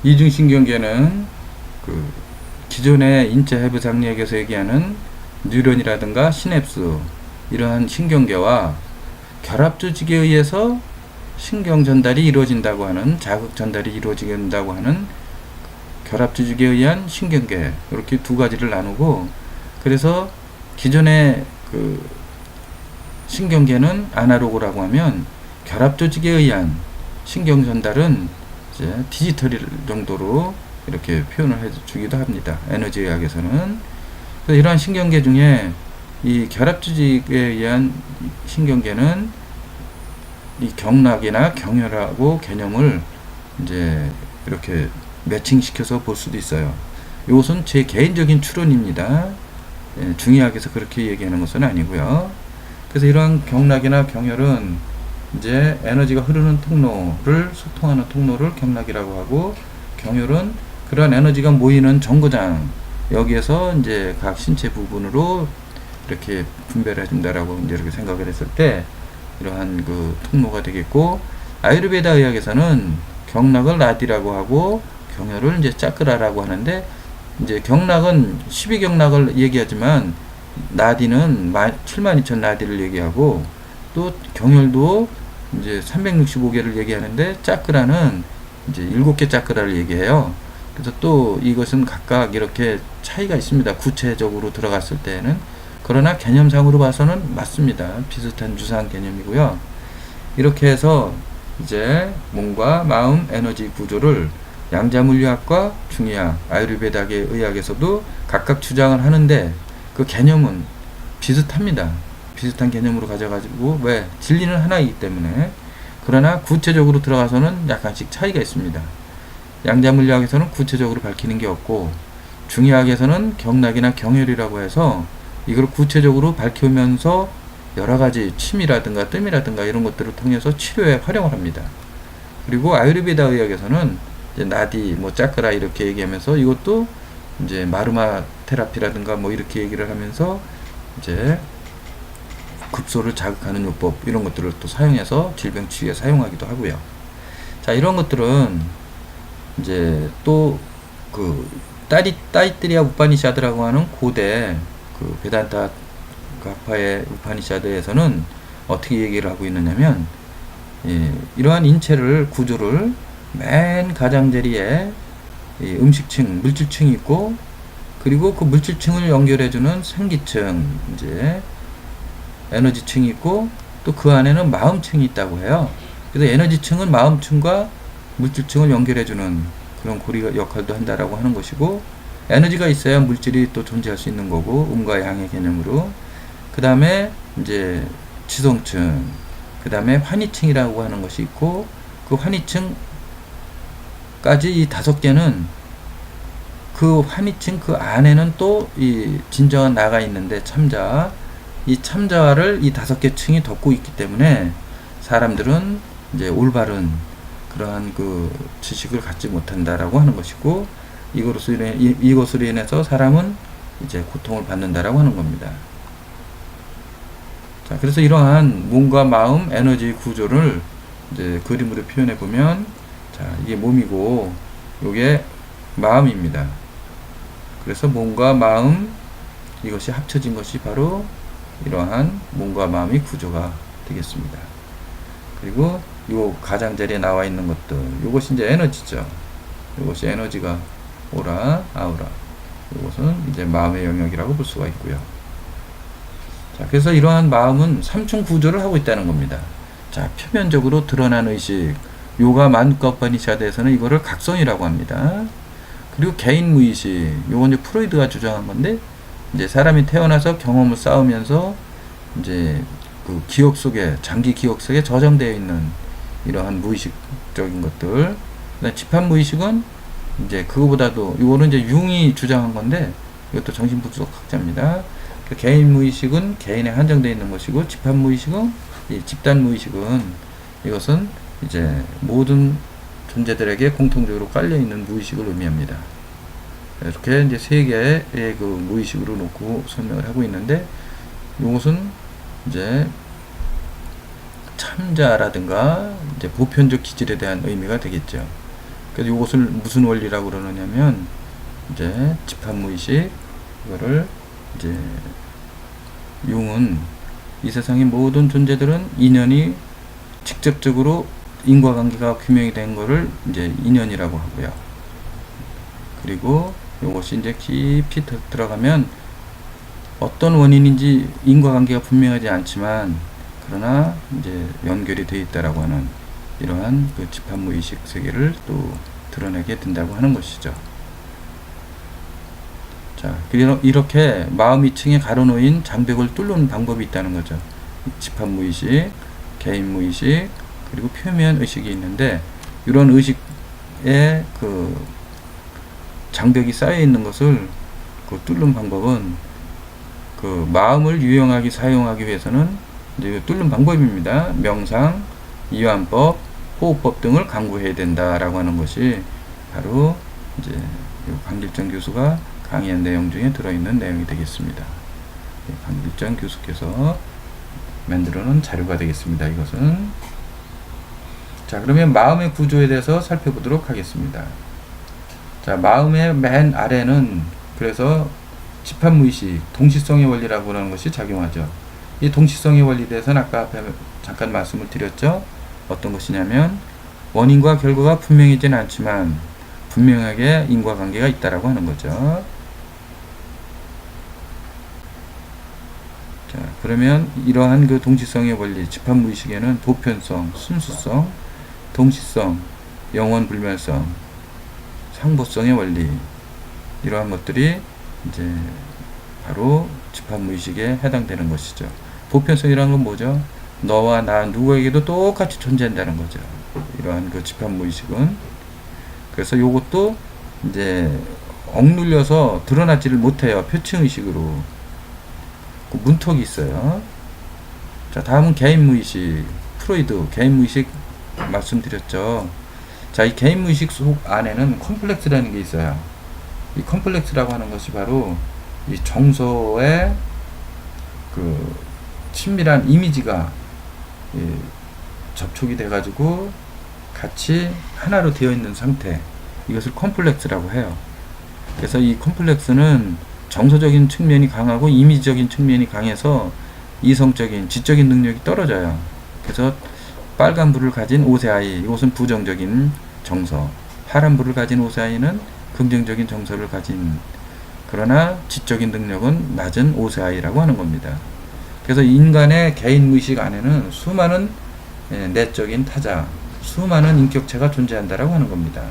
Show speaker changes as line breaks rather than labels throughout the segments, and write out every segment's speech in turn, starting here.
이중신경계는 그 기존의 인체 해부 장리학에서 얘기하는 뉴런이라든가 시냅스 이러한 신경계와 결합 조직에 의해서 신경 전달이 이루어진다고 하는, 자극 전달이 이루어진다고 하는 결합 조직에 의한 신경계, 이렇게 두 가지를 나누고, 그래서 기존의 그 신경계는 아날로그라고 하면 결합 조직에 의한 신경 전달은 이제 디지털 정도로 이렇게 표현을 해 주기도 합니다. 에너지 의학에서는. 그래서 이러한 신경계 중에 이 결합 조직에 의한 신경계는 이 경락이나 경혈하고 개념을 이제 이렇게 매칭시켜서 볼 수도 있어요. 이것은 제 개인적인 추론입니다. 중의학에서 그렇게 얘기하는 것은 아니고요. 그래서 이러한 경락이나 경혈은 이제 에너지가 흐르는 통로를, 소통하는 통로를 경락이라고 하고, 경혈은 그러한 에너지가 모이는 정거장, 여기에서 이제 각 신체 부분으로 이렇게 분배를 해준다라고 이제 이렇게 생각을 했을 때 이러한 그 통로가 되겠고, 아유르베다 의학에서는 경락을 나디라고 하고 경혈을 이제 짜크라라고 하는데, 이제 경락은 12경락을 얘기하지만 나디는 72,000 나디를 얘기하고, 또 경혈도 이제 365개를 얘기하는데 짜크라는 이제 7개 짜크라를 얘기해요. 그래서 또 이것은 각각 이렇게 차이가 있습니다. 구체적으로 들어갔을 때는. 그러나 개념상으로 봐서는 맞습니다. 비슷한 유사한 개념이고요. 이렇게 해서 이제 몸과 마음 에너지 구조를 양자물리학과 중의학, 아유르베다계 의학에서도 각각 주장을 하는데, 그 개념은 비슷합니다. 비슷한 개념으로 가져가지고, 왜? 진리는 하나이기 때문에. 그러나 구체적으로 들어가서는 약간씩 차이가 있습니다. 양자물리학에서는 구체적으로 밝히는 게 없고, 중의학에서는 경락이나 경혈이라고 해서 이걸 구체적으로 밝히면서 여러가지 침이라든가 뜸이라든가 이런 것들을 통해서 치료에 활용을 합니다. 그리고 아유르베다 의학에서는 이제 나디, 뭐 짜크라 이렇게 얘기하면서 이것도 이제 마르마 테라피라든가 뭐 이렇게 얘기를 하면서 이제 급소를 자극하는 요법 이런 것들을 또 사용해서 질병 치유에 사용하기도 하고요. 자, 이런 것들은 이제 또 그 따이뜨리아 우파니샤드라고 하는 고대 그 베단타 학파의 우파니샤드에서는 어떻게 얘기를 하고 있느냐면, 이러한 인체를 구조를 맨 가장자리에 음식층, 물질층이 있고, 그리고 그 물질층을 연결해주는 생기층, 이제 에너지층이 있고, 또 그 안에는 마음층이 있다고 해요. 그래서 에너지층은 마음층과 물질층을 연결해주는 그런 고리 역할도 한다라고 하는 것이고, 에너지가 있어야 물질이 또 존재할 수 있는 거고, 음과 양의 개념으로. 그 다음에 이제 지성층, 그 다음에 환희층이라고 하는 것이 있고, 그 환희층까지 이 5개는 그 환희층 그 안에는 또 이 진정한 나가 있는데 참자, 이 참자를 이 5개 층이 덮고 있기 때문에 사람들은 이제 올바른 그러한 그 지식을 갖지 못한다라고 하는 것이고, 이것으로 인해서 사람은 이제 고통을 받는다라고 하는 겁니다. 자, 그래서 이러한 몸과 마음 에너지 구조를 이제 그림으로 표현해 보면, 자, 이게 몸이고 이게 마음입니다. 그래서 몸과 마음 이것이 합쳐진 것이 바로 이러한 몸과 마음의 구조가 되겠습니다. 그리고 요 가장자리에 나와 있는 것들, 요것이 이제 에너지죠. 요것이 에너지가 오라, 아우라. 요것은 이제 마음의 영역이라고 볼 수가 있고요. 자, 그래서 이러한 마음은 3층 구조를 하고 있다는 겁니다. 자, 표면적으로 드러난 의식, 요가 만누카 우파니샤드에서는 이거를 각성이라고 합니다. 그리고 개인 무의식, 요건 이제 프로이드가 주장한 건데, 이제 사람이 태어나서 경험을 쌓으면서 이제 그 기억 속에, 장기 기억 속에 저장되어 있는 이러한 무의식적인 것들. 그다음 집합 무의식은 이제 그거보다도, 이거는 이제 융이 주장한 건데, 이것도 정신분석 학자입니다. 그 개인 무의식은 개인에 한정되어 있는 것이고, 집합 무의식은, 이 집단 무의식은, 이것은 이제 모든 존재들에게 공통적으로 깔려있는 무의식을 의미합니다. 이렇게 이제 3개의 그 무의식으로 놓고 설명을 하고 있는데, 이것은 이제 참자라든가 이제 보편적 기질에 대한 의미가 되겠죠. 그래서 이것을 무슨 원리라고 그러느냐면 이제 집합무의식, 이거를 이제 융은 이 세상의 모든 존재들은 인연이 직접적으로 인과관계가 규명이 된 거를 이제 인연이라고 하고요. 그리고 이것이 이제 깊이 들어가면 어떤 원인인지 인과관계가 분명하지 않지만 그러나 이제 연결이 되어 있다라고 하는 이러한 그 집합무의식 세계를 또 드러내게 된다고 하는 것이죠. 자, 이렇게 마음 2층에 가로놓인 장벽을 뚫는 방법이 있다는 거죠. 집합무의식, 개인무의식, 그리고 표면의식이 있는데 이런 의식에 그 장벽이 쌓여 있는 것을 그 뚫는 방법은 그 마음을 유용하게 사용하기 위해서는 이제 뚫는 방법입니다. 명상, 이완법, 호흡법 등을 강구해야 된다라고 하는 것이 바로 이제 강길정 교수가 강의한 내용 중에 들어있는 내용이 되겠습니다. 강길정 교수께서 만들어 놓은 자료가 되겠습니다. 이것은. 자, 그러면 마음의 구조에 대해서 살펴보도록 하겠습니다. 자, 마음의 맨 아래는 그래서 집합무의식, 동시성의 원리라고 하는 것이 작용하죠. 이 동시성의 원리에 대해서는 아까 앞에 잠깐 말씀을 드렸죠. 어떤 것이냐면 원인과 결과가 분명하지는 않지만 분명하게 인과관계가 있다라고 하는 거죠. 자, 그러면 이러한 그 동시성의 원리, 집합무의식에는 보편성, 순수성, 동시성, 영원불멸성, 상보성의 원리, 이러한 것들이 이제 바로 집합무의식에 해당되는 것이죠. 보편성이라는 건 뭐죠? 너와 나 누구에게도 똑같이 존재한다는 거죠. 이러한 그 집합무의식은. 그래서 요것도 이제 억눌려서 드러나지를 못해요. 표층의식으로. 그 문턱이 있어요. 자, 다음은 개인무의식. 프로이드 개인무의식 말씀드렸죠. 자, 이 개인무의식 속 안에는 컴플렉스라는 게 있어요. 이 컴플렉스라고 하는 것이 바로 이 정서의 그 친밀한 이미지가 접촉이 돼가지고 같이 하나로 되어 있는 상태, 이것을 컴플렉스라고 해요. 그래서 이 컴플렉스는 정서적인 측면이 강하고 이미지적인 측면이 강해서 이성적인, 지적인 능력이 떨어져요. 그래서 빨간불을 가진 5세 아이, 이것은 부정적인 정서, 파란불을 가진 5세 아이는 긍정적인 정서를 가진, 그러나 지적인 능력은 낮은 5세 아이라고 하는 겁니다. 그래서 인간의 개인무의식 안에는 수많은 내적인 타자, 수많은 인격체가 존재한다라고 하는 겁니다.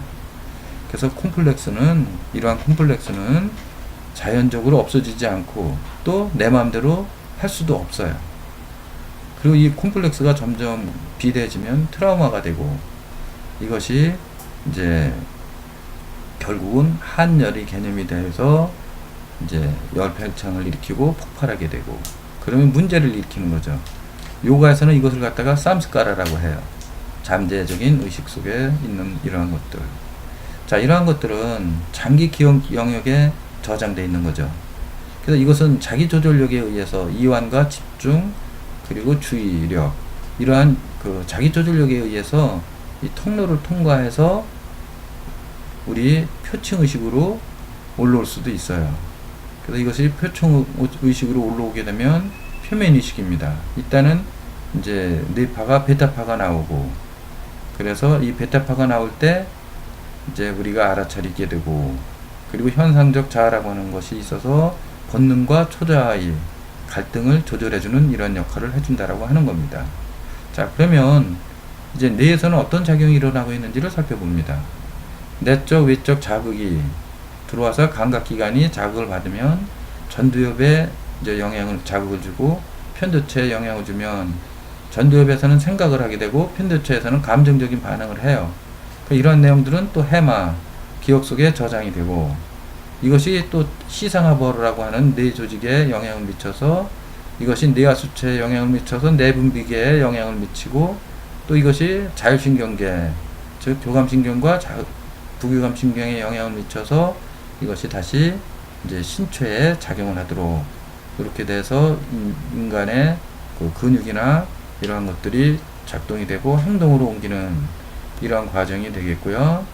그래서 콤플렉스는, 이러한 콤플렉스는 자연적으로 없어지지 않고 또 내 마음대로 할 수도 없어요. 그리고 이 콤플렉스가 점점 비대해지면 트라우마가 되고, 이것이 이제 결국은 한열이 개념이 돼서 이제 열팽창을 일으키고 폭발하게 되고, 그러면 문제를 일으키는 거죠. 요가에서는 이것을 갖다가 쌈스카라라고 해요. 잠재적인 의식 속에 있는 이러한 것들. 자, 이러한 것들은 장기 기억 영역에 저장되어 있는 거죠. 그래서 이것은 자기 조절력에 의해서 이완과 집중, 그리고 주의력, 이러한 그 자기 조절력에 의해서 이 통로를 통과해서 우리 표층 의식으로 올라올 수도 있어요. 그래서 이것이 표층 의식으로 올라오게 되면 표면 의식입니다. 일단은 이제 뇌파가 베타파가 나오고, 그래서 이 베타파가 나올 때 이제 우리가 알아차리게 되고, 그리고 현상적 자아라고 하는 것이 있어서 본능과 초자아의 갈등을 조절해주는 이런 역할을 해준다라고 하는 겁니다. 자, 그러면 이제 뇌에서는 어떤 작용이 일어나고 있는지를 살펴봅니다. 내적, 외적 자극이 들어와서 감각기관이 자극을 받으면 전두엽에 이제 자극을 주고, 편두체에 영향을 주면 전두엽에서는 생각을 하게 되고 편두체에서는 감정적인 반응을 해요. 이런 내용들은 또 해마, 기억 속에 저장이 되고, 이것이 또 시상하버라고 하는 뇌 조직에 영향을 미쳐서, 이것이 뇌하수체에 영향을 미쳐서 내분비계에 영향을 미치고, 또 이것이 자율신경계, 즉 교감신경과 부교감신경에 영향을 미쳐서 이것이 다시 이제 신체에 작용을 하도록, 이렇게 돼서 인간의 그 근육이나 이러한 것들이 작동이 되고 행동으로 옮기는 이러한 과정이 되겠고요.